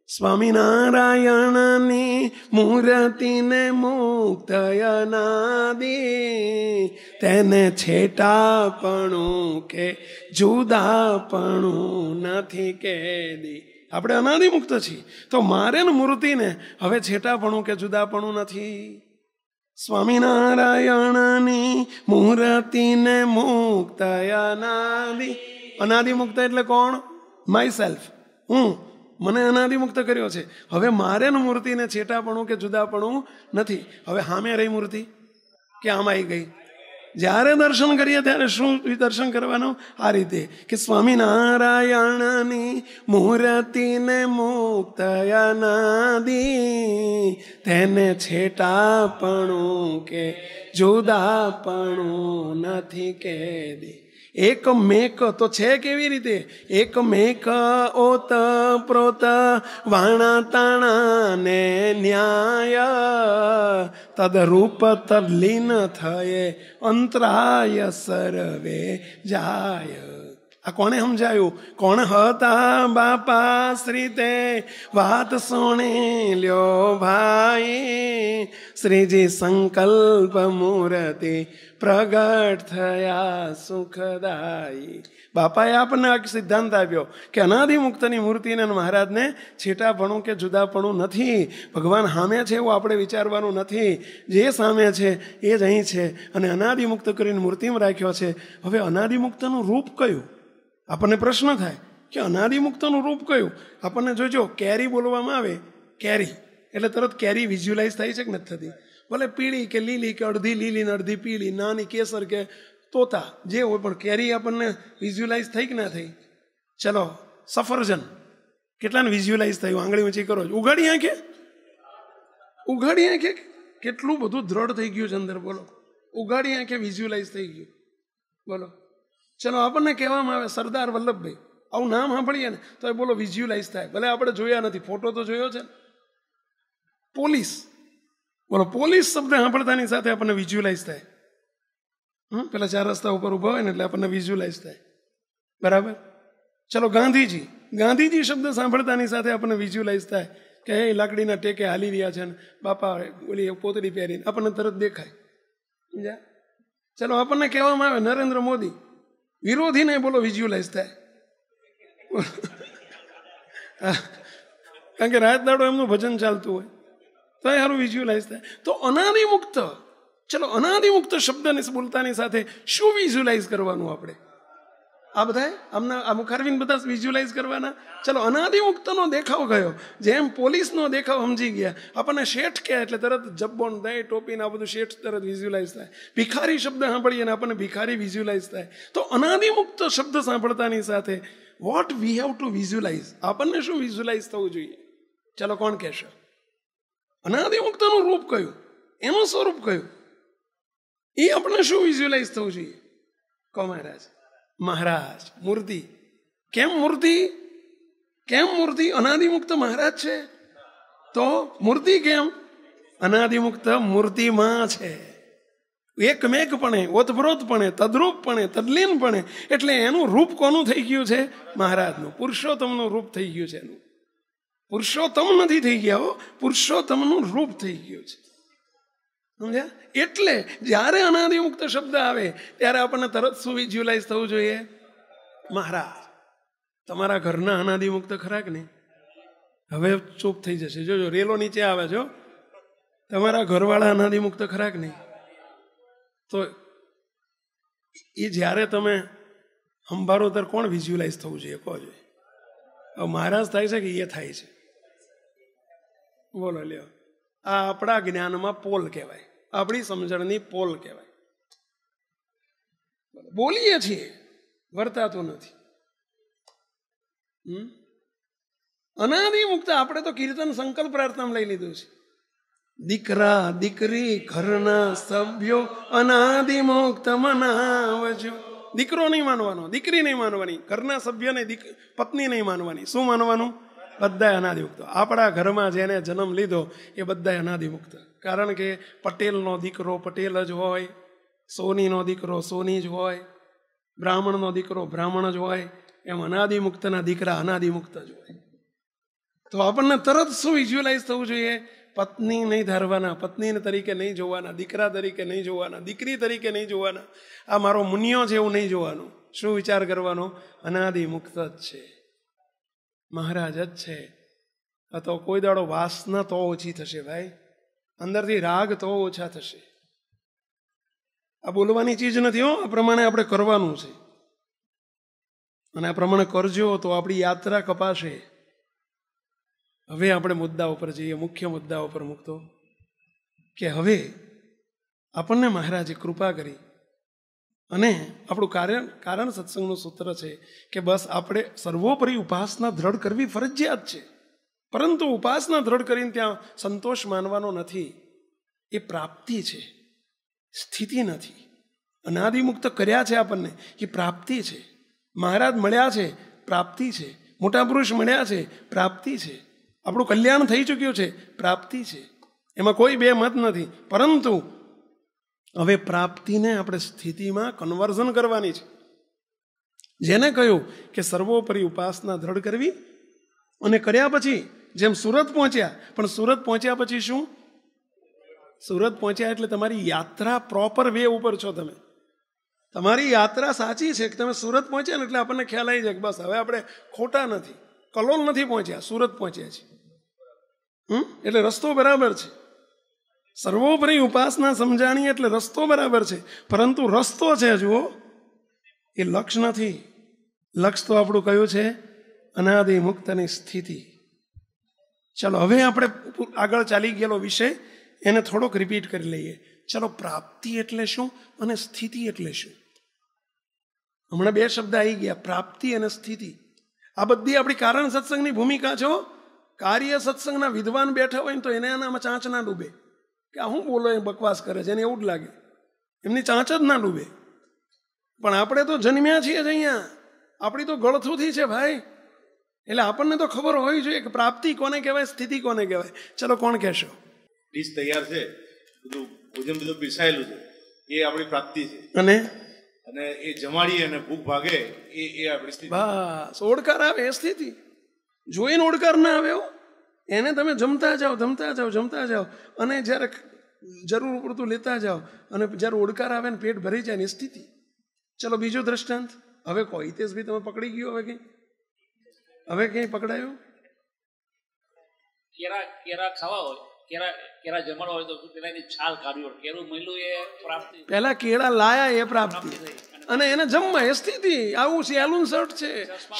[SPEAKER 2] સ્વામિનારાયણની મૂર્તિને મુક્ત અનાદિ, તેને છેટાપણું કે જુદાપણું નથી કેદી. આપણે અનાદિમુક્ત છીએ, તો મારે ને મૂર્તિને હવે છેટાપણું કે જુદાપણું નથી. સ્વામિનારાયણની મૂર્તિને મુક્ત અનાદિ. અનાદિમુક્ત એટલે કોણ? માય સેલ્ફ, હું. મને અનાદિમુક્ત કર્યો છે. હવે મારે ને મૂર્તિને છેટાપણું કે જુદાપણું નથી. હવે સામે રહી મૂર્તિ કે આમ આવી ગઈ. જ્યારે દર્શન કરીએ ત્યારે શું દર્શન કરવાનું? આ રીતે કે સ્વામિનારાયણની મૂર્તિને મુક્ત અનાદિ, તેને છેટાપણું કે જુદાપણું નથી કેદી. એક મેક તો છે કેવી રીતે? એક મેક ઓત પ્રોત વાણા તાણા ને ન્યાય, તદરૂપ તલ્લીન થયે અંતરાય સર્વે જાય. આ કોણે સમજાયું? કોણ હતા બાપા શ્રી તે? વાત સોણે લ્યો ભાઈ, શ્રીજી સંકલ્પ મૂર્તિ પ્રગટ થયા સુખદાયી. બાપાએ આપણને એક સિદ્ધાંત આપ્યો કે અનાદિમુક્તની મૂર્તિને મહારાજને છેટાપણું કે જુદાપણું નથી. ભગવાન સામે છે એવું આપણે વિચારવાનું નથી. જે સામે છે એ જ અહીં છે અને અનાદિમુક્ત કરીને મૂર્તિમાં રાખ્યો છે. હવે અનાદિમુક્તનું રૂપ કયું? આપણને પ્રશ્ન થાય. કે અનાદિમુક્તનું રૂપ કયું. આપણને જોજો કેરી બોલવામાં આવે, કેરી એટલે તરત કેરી વિઝ્યુલાઇઝ થાય છે કે નથી થતી? ભલે પીળી કે લીલી કે અડધી લીલી ને અડધી પીળી, નાની કેસર કે તોતા જે હોય, પણ કેરી આપણને વિઝ્યુલાઇઝ થઈ કે ના થઈ? ચલો સફરજન કેટલાને વિઝ્યુલાઇઝ થયું? આંગળી ઊંચી કરો. ઉઘાડી આંખે, ઉઘાડી આંખે કેટલું બધું દ્રઢ થઈ ગયું છે અંદર. બોલો, ઉઘાડી આંખે વિઝ્યુલાઇઝ થઈ ગયું. બોલો, ચલો આપણને કહેવામાં આવે સરદાર વલ્લભભાઈ, આવું નામ સાંભળીએ ને તો બોલો વિઝ્યુલાઇઝ થાય. ભલે આપણે જોયા નથી, ફોટો તો જોયો છે. પોલીસ, બોલો પોલીસ શબ્દ સાંભળતાની સાથે આપણને વિઝ્યુલાઇઝ થાય. પેલા 4 રસ્તા ઉપર ઉભા હોય ને એટલે આપણને વિઝ્યુલાઇઝ થાય. બરાબર. ચલો ગાંધીજી, ગાંધીજી શબ્દ સાંભળતાની સાથે આપણને વિઝ્યુલાઇઝ થાય કે એ લાકડીના ટેકે હાલી રહ્યા છે ને બાપા ઓલી પોતડી પહેરીને આપણને તરત દેખાય. સમજ્યા? ચલો આપણને કહેવામાં આવે નરેન્દ્ર મોદી, વિરોધીને બોલો વિઝ્યુલાઇઝ થાય. કારણ કે રાત દાડો એમનું ભજન ચાલતું હોય તો એ સારું વિઝ્યુલાઇઝ થાય. તો અનાદિમુક્ત, ચલો અનાદિમુક્ત શબ્દને બોલતાની સાથે શું વિઝ્યુલાઇઝ કરવાનું આપણે? આ બધા આમના આ મુખારવીન બધા વિઝ્યુલાઇઝ કરવાના. ચલો અનાદિમુક્તનો દેખાવ ગયો, જેમ પોલીસનો દેખાવ સમજી ગયા. આપણને શેઠ કહે એટલે તરત જબ્બોન દહીં ટોપીને આ બધું શેઠ તરત વિઝ્યુલાઇઝ થાય. ભિખારી શબ્દ સાંભળીએ ને આપણને ભિખારી વિઝ્યુલાઇઝ થાય. તો અનાદિમુક્ત શબ્દ સાંભળતાની સાથે what we have to visualise, આપણને શું વિઝ્યુલાઇઝ થવું જોઈએ? ચલો કોણ કહેશે? અનાદિમુક્તનું રૂપ કયું, એનું સ્વરૂપ કયું, એ આપણને શું વિઝ્યુલાઇઝ થવું જોઈએ? કહો મહારાજ. મહારાજ મૂર્તિ. કેમ મૂર્તિ? કેમ મૂર્તિ? અનાદિમુક્ત મહારાજ છે તો મૂર્તિ કેમ? અનાદિમુક્ત મૂર્તિમાં છે. એકમેકપણે, ઓતપ્રોતપણે, તદ્રૂપપણે, તદલીનપણે. એટલે એનું રૂપ કોનું થઈ ગયું છે? મહારાજનું. પુરુષોત્તમનું રૂપ થઈ ગયું છે એનું. પુરુષોત્તમ નથી થઈ ગયા હો, પુરુષોત્તમનું રૂપ થઈ ગયું છે. સમજ્યા? એટલે જ્યારે અનાદિમુક્ત શબ્દ આવે ત્યારે આપણને તરત શું વિઝ્યુલાઇઝ થવું જોઈએ? મહારાજ. તમારા ઘરના અનાદિમુક્ત ખરા કે નહીં? હવે ચૂપ થઈ જશે. જોજો રેલો નીચે આવે છો. તમારા ઘરવાળા અનાદિમુક્ત ખરા કે નહીં? તો એ જ્યારે તમે સંભાળો ત્યારે કોણ વિઝ્યુલાઇઝ થવું જોઈએ? કહો જોઈએ. હવે મહારાજ થાય છે કે એ થાય છે? બોલો લ્યો. આ આપણા જ્ઞાનમાં પોલ કહેવાય, આપણી સમજણની પોલ કહેવાય. બોલીએ છીએ, વર્તાતું નથી. અનાદિમુક્ત આપણે તો કીર્તન સંકલ્પ પ્રાર્થના લઈ લીધું છે. દીકરા દીકરી ઘરના સભ્યો અનાદિમુક્ત મનાવજો. દીકરો નહીં માનવાનો, દીકરી નહીં માનવાની, ઘરના સભ્યને પત્ની નહીં માનવાની. શું માનવાનું? બધા અનાદિમુક્ત. આપણા ઘરમાં જેને જન્મ લીધો એ બધા અનાદિમુક્ત. કારણ કે પટેલનો દીકરો પટેલ જ હોય, સોનીનો દીકરો સોની જ હોય, બ્રાહ્મણનો દીકરો બ્રાહ્મણ જ હોય. એમ અનાદિમુક્તના દીકરા અનાદિમુક્ત જ હોય. તો આપણને તરત શું વિઝ્યુલાઇઝ થવું જોઈએ? પત્ની નહીં ધારવાના, પત્ની તરીકે નહીં જોવાના, દીકરા તરીકે નહીં જોવાના, દીકરી તરીકે નહીં જોવાના, આ મારો મુનિયો છે એવું નહીં જોવાનું. શું વિચાર કરવાનો? અનાદિમુક્ત જ છે, મહારાજ જ છે. આ તો કોઈ દાડો વાસના તો ઓછી થશે ભાઈ, અંદરથી રાગ તો ઓછા થશે. આ બોલવાની ચીજ નથી હો, આ પ્રમાણે આપણે કરવાનું છે. અને આ પ્રમાણે કરજો તો આપણી યાત્રા કપાશે. હવે આપણે મુદ્દા ઉપર જઈએ, મુખ્ય મુદ્દા ઉપર મૂકતો કે હવે આપણને મહારાજે કૃપા કરી અને આપણું કારણ સત્સંગનું સૂત્ર છે કે બસ આપણે સર્વોપરી ઉપાસના દ્રઢ કરવી ફરજિયાત છે. પરંતુ ઉપાસના દ્રઢ કરીને ત્યાં સંતોષ માનવાનો નથી. એ પ્રાપ્તિ છે, સ્થિતિ નથી. અનાદિમુક્ત કર્યા છે આપણને, એ પ્રાપ્તિ છે. મહારાજ મળ્યા છે, પ્રાપ્તિ છે. મોટા પુરુષ મળ્યા છે, પ્રાપ્તિ છે. આપણું કલ્યાણ થઈ ચૂક્યું છે, પ્રાપ્તિ છે. એમાં કોઈ બે મત નથી. પરંતુ હવે પ્રાપ્તિને આપણે સ્થિતિમાં કન્વર્ઝન કરવાની છે. જેને કહ્યું કે સર્વોપરી ઉપાસના દ્રઢ કરવી, અને કર્યા પછી જેમ સુરત પહોંચ્યા, પણ સુરત પહોંચ્યા પછી શું? સુરત પહોંચ્યા એટલે તમારી યાત્રા પ્રોપર વે ઉપર છો તમે. તમારી યાત્રા સાચી છે કે તમે સુરત પહોંચ્યા ને એટલે આપણને ખ્યાલ આવી જાય કે બસ હવે આપણે ખોટા નથી. કલોલ નથી પહોંચ્યા, સુરત પહોંચ્યા છે. એટલે રસ્તો બરાબર છે. સર્વોપરી ઉપાસના સમજાણી એટલે રસ્તો બરાબર છે. પરંતુ રસ્તો છે જુઓ, એ લક્ષ નથી. લક્ષ તો આપણું કયું છે? અનાદિ મુક્તની સ્થિતિ. ચલો હવે આપણે આગળ ચાલી ગયેલો વિષય એને થોડોક રિપીટ કરી લઈએ. ચલો, પ્રાપ્તિ એટલે શું અને સ્થિતિ એટલે શું? હમણાં બે શબ્દ આવી ગયા, પ્રાપ્તિ અને સ્થિતિ. આ બધી આપણી કારણ સત્સંગની ભૂમિકા છે. કાર્ય સત્સંગના વિદ્વાન બેઠા હોય ને તો એને આનામાં ચાંચ ના ડૂબે કે આ હું બોલો એ બકવાસ કરે છે, એને એવું જ લાગે, એમની ચાંચ જ ના ડૂબે. પણ આપણે તો જન્મ્યા છીએ જ અહીંયા, આપણી તો ગળથુથી છે ભાઈ. એટલે આપણને તો ખબર હોવી જોઈએ કે પ્રાપ્તિ કોને કહેવાય, સ્થિતિ કોને કહેવાય. ચલો, કોણ કહેશો?
[SPEAKER 5] ડીશ તૈયાર છે, બધું ભોજન બધું પીસાયેલું છે, એ આપણી પ્રાપ્તિ છે.
[SPEAKER 2] અને
[SPEAKER 5] એ જમાડી અને ભૂખ ભાગે એ આપણી સ્થિતિ.
[SPEAKER 2] બસ, ઓડકાર આવે એ સ્થિતિ. જોઈને ઓડકાર ના આવ્યો એને તમે જમતા જાઓ, જમતા જાઓ, જમતા જાઓ, અને જ્યારે જરૂર પૂરતું લેતા જાઓ, અને જ્યારે ઓડકાર આવે ને પેટ ભરી જાય ને એ સ્થિતિ. ચલો, બીજો દ્રષ્ટાંત હવે કહો. હિતેશભાઈ, તમે પકડી ગયો હવે ક્યાંય પકડાયો?
[SPEAKER 6] કેરા ખાવા હોય, કેરા જમણ હોય તો પેલા એની છાલ કાઢવી હોય, કેરું મળ્યું એ પ્રાપ્તિ.
[SPEAKER 2] પેલા કેળા લાયા એ પ્રાપ્તિ, અને એને જમવા એ સ્થિતિ. આવું સેલુન શર્ટ છે,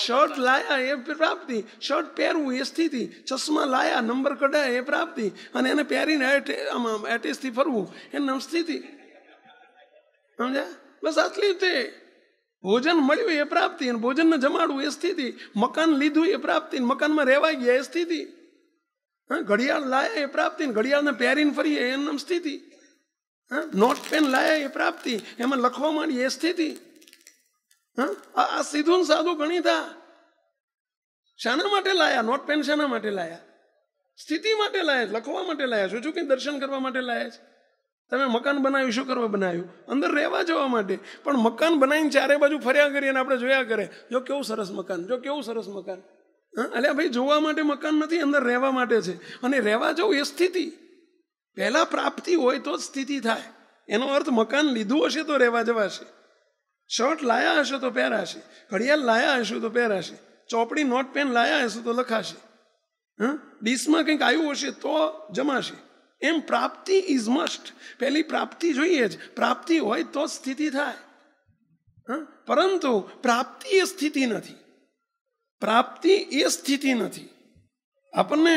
[SPEAKER 2] શર્ટ લાયા એ પ્રાપ્તિ, શર્ટ પહેરવું એ સ્થિતિ, ચશ્મા લાયા, નંબર કઢાય એ પ્રાપ્તિ, અને એને પહેરીને એટેસ્ટથી ફરવું એનું નામ સ્થિતિ. સમજ્યા? બસ આટલી તે. ભોજન મળ્યું એ પ્રાપ્તિ, અને ભોજનને જમાડવું એ સ્થિતિ. મકાન લીધું એ પ્રાપ્તિ, મકાનમાં રહેવાઈ ગયા એ સ્થિતિ. ઘડિયાળ લાયા એ પ્રાપ્તિ, ઘડિયાળને પહેરીને ફરીએ એનું નામ સ્થિતિ. નોટ પેન લાયા એ પ્રાપ્તિ, એમાં લખવા માંડીએ એ સ્થિતિ. આ સીધું સાદું ગણિતા. શાના માટે લાયા નોટ પેન? શાના માટે લાયા? સ્થિતિ માટે લાયા, લખવા માટે લાયા. શું કે દર્શન કરવા માટે લાયા છે. તમે મકાન બનાવ્યું, શું કરવા બનાવ્યું? અંદર રહેવા જવા માટે. પણ મકાન બનાવીને ચારે બાજુ ફર્યા કરીએ અને આપણે જોયા કરે, જો કેવું સરસ મકાન, જો કેવું સરસ મકાન. એટલે ભાઈ, જોવા માટે મકાન નથી, અંદર રહેવા માટે છે. અને રહેવા જવું એ સ્થિતિ. પહેલા પ્રાપ્તિ હોય તો જ સ્થિતિ થાય. એનો અર્થ મકાન લીધું હશે તો રહેવા જવાશે, શર્ટ લાયા હશે તો પહેરાશે, ઘડિયાળ લાયા હશે તો પહેરાશે, ચોપડી નોટ પેન લાયા હશે તો લખાશે, ડીશમાં કંઈક આવ્યું હશે તો જમાશે. એમ પ્રાપ્તિ ઇઝ મસ્ટ. પહેલી પ્રાપ્તિ જોઈએ જ. પ્રાપ્તિ હોય તો સ્થિતિ થાય. પરંતુ પ્રાપ્તિ એ સ્થિતિ નથી. પ્રાપ્તિ એ સ્થિતિ નથી. આપણને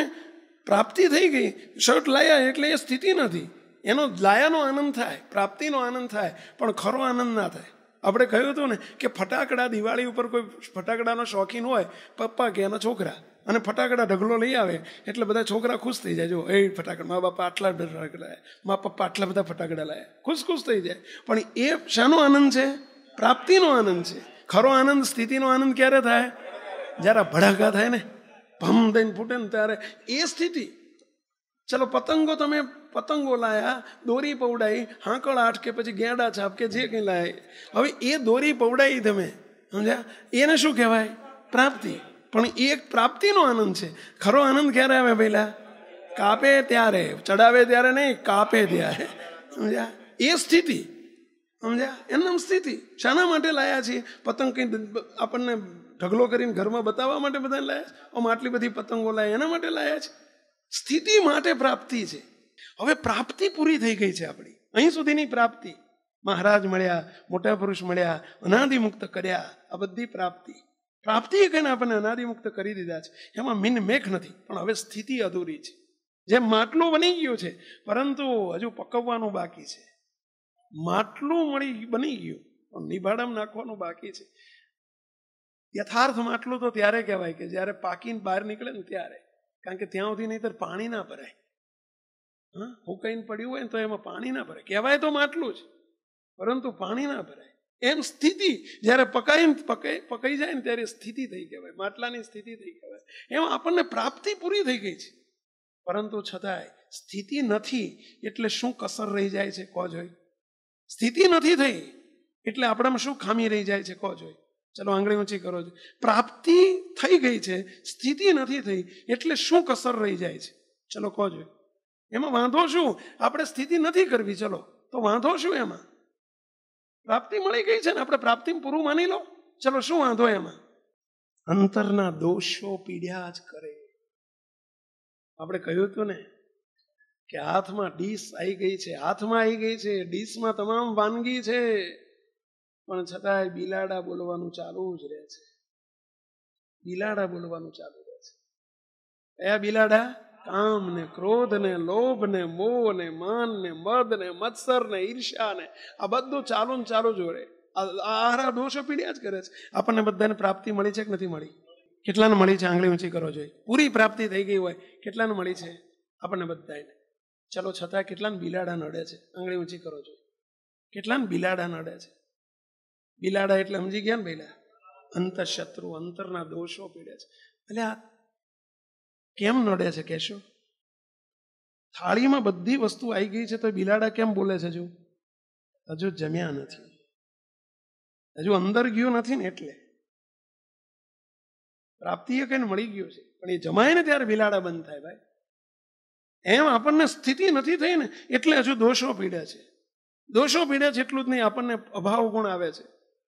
[SPEAKER 2] પ્રાપ્તિ થઈ ગઈ, શર્ટ લાયા એટલે એ સ્થિતિ નથી. એનો લાયાનો આનંદ થાય, પ્રાપ્તિનો આનંદ થાય, પણ ખરો આનંદ ના થાય. આપણે કહ્યું હતું ને કે ફટાકડા, દિવાળી ઉપર કોઈ ફટાકડાનો શોખીન હોય, પપ્પા કે એના છોકરા, અને ફટાકડા ઢગલો લઈ આવે એટલે બધા છોકરા ખુશ થઈ જાય. જો એ ફટાકડા, મા બાપા આટલા ફટાકડા લાયા, મા પપ્પા આટલા બધા ફટાકડા લાયા, ખુશ થઈ જાય. પણ એ શાનો આનંદ છે? પ્રાપ્તિનો આનંદ છે. ખરો આનંદ, સ્થિતિનો આનંદ ક્યારે થાય? જ્યારે ભડાકા થાય ને, ભમ દઈને ફૂટે ને ત્યારે એ સ્થિતિ. ચલો, તમે પતંગો લાયા, દોરી પવડાઈ, હાંકળ આઠ કે પછી ગેંડા છાપ કે જે કંઈ લાયા, હવે એ દોરી પવડાઈ તમે, સમજ્યા? એને શું કહેવાય? પ્રાપ્તિ. પણ એ એક પ્રાપ્તિનો આનંદ છે. ખરો આનંદ ક્યારે આવે? પહેલા કાપે ત્યારે, ચડાવે ત્યારે નહીં, કાપે ત્યારે. સમજ્યા? એ સ્થિતિ. સમજ્યા? એનું સ્થિતિ. શાના માટે લાયા છીએ? પતંગ કંઈ આપણને ઢગલો કરીને ઘરમાં બતાવવા માટે બધા લાયા છે? આમ આટલી બધી પતંગો લાયા એના માટે લાયા છે? સ્થિતિ માટે પ્રાપ્તિ છે. હવે પ્રાપ્તિ પૂરી થઈ ગઈ છે આપણી. અહીં સુધીની પ્રાપ્તિ. મહારાજ મળ્યા, મોટા પુરુષ મળ્યા, અનાદિમુક્ત કર્યા, આ બધી પ્રાપ્તિ. પ્રાપ્તિ કહીને આપણને અનાદિમુક્ત કરી દીધા છે. એમાં મીન મેઘ નથી, પણ હવે સ્થિતિ અધૂરી છે. જેમ માટલું બની ગયું છે, પરંતુ હજુ પકવવાનું બાકી છે. માટલું બની ગયું, પણ નિભાડામાં નાખવાનું બાકી છે. યથાર્થ માટલું તો ત્યારે કહેવાય કે જ્યારે પાકીને બહાર નીકળે ને ત્યારે. કારણ કે ત્યાં સુધી નહીંતર પાણી ના ભરાય. હુકાઈને પડ્યું હોય ને તો એમાં પાણી ના ભરાય. કહેવાય તો માટલું જ, પરંતુ પાણી ના ભરાય. એમ સ્થિતિ જ્યારે પકાઈ જાય ને ત્યારે સ્થિતિ થઈ કહેવાય, માટલાની સ્થિતિ થઈ કહેવાય. એમ આપણને પ્રાપ્તિ પૂરી થઈ ગઈ છે, પરંતુ છતાંય સ્થિતિ નથી એટલે શું કસર રહી જાય છે? કહો જોઈ. સ્થિતિ નથી થઈ એટલે આપણામાં શું ખામી રહી જાય છે? કહો જોઈ. ચલો, આંગળી ઊંચી કરો છો. પ્રાપ્તિ થઈ ગઈ છે, સ્થિતિ નથી થઈ એટલે શું કસર રહી જાય છે? ચલો કહો જોઈ. એમાં વાંધો શું? આપણે સ્થિતિ નથી કરવી, ચલો તો વાંધો શું એમાં? પ્રાપ્તિ મળી ગઈ છે ને, આપણે પ્રાપ્તિ પૂરું માની લો. ચલો, શું વાંધો એમાં? અંતરના દોષો પીડ્યા જ કરે. આપણે કહ્યું હતું ને કે હાથમાં ડીશ આવી ગઈ છે, હાથમાં આવી ગઈ છે, ડીશમાં તમામ વાનગી છે, પણ છતાંય બિલાડા બોલવાનું ચાલુ જ રહે છે. બિલાડા બોલવાનું ચાલુ રહે છે. કયા બિલાડા? કામ ને ક્રોધ ને લોભ ને મોહ ને માન ને મદ ને મત્સર ને ઈર્ષ્યા ને આ બધું ચાલુ ને ચાલુ જ રહે. આ દોષો પીડ્યા જ કરે છે. આપણને બધાને પ્રાપ્તિ મળી છે કે નથી મળી? કેટલાને મળી છે? આંગળી ઊંચી કરો જોઈએ. પૂરી પ્રાપ્તિ થઈ ગઈ હોય કેટલાને મળી છે? આપણને બધાને. ચલો છતાં કેટલાને બિલાડા નડે છે? આંગળી ઊંચી કરો જોઈએ. કેટલાને બિલાડા નડે છે? બિલાડા એટલે સમજી ગયા ને પહેલા? અંતઃશત્રુ, અંતરના દોષો પીડે છે. એટલે આ કેમ નડે છે કહેશો? થાળીમાં બધી વસ્તુ આવી ગઈ છે તો બિલાડા કેમ બોલે છે? હજુ જમ્યા નથી, હજુ અંદર ગયું નથી ને એટલે. પ્રાપ્તિ એ કઈને મળી ગયું છે પણ એ જમાય ને ત્યારે બિલાડા બંધ થાય ભાઈ. એમ આપણને સ્થિતિ નથી થઈ ને એટલે હજુ દોષો પીડે છે. દોષો પીડે છે એટલું જ નહીં, આપણને અભાવ ગુણ આવે છે.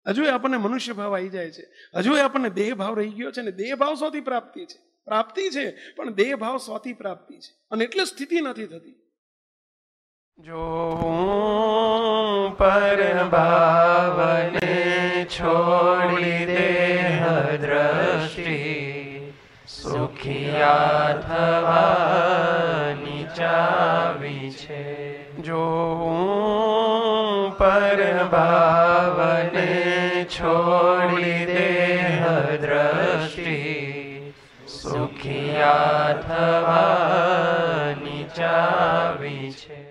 [SPEAKER 2] હજુ આપણને મનુષ્ય ભાવ આવી જાય છે. હજુ આપણને દેહ ભાવ રહી ગયો છે ને દેહ ભાવ સૌથી પ્રાપ્તિ છે. પ્રાપ્તિ છે પણ દેહ ભાવ સ્વથી પ્રાપ્તિ છે અને એટલે સ્થિતિ નથી થતી.
[SPEAKER 3] જો પર ભાવને છોડી દેહ દ્રષ્ટિ સુખિયા થવાની ચાવી છે. જો પર ભાવને છોડી દેહ દ્રષ્ટિ સુખિયા થવાની ચાવી છે.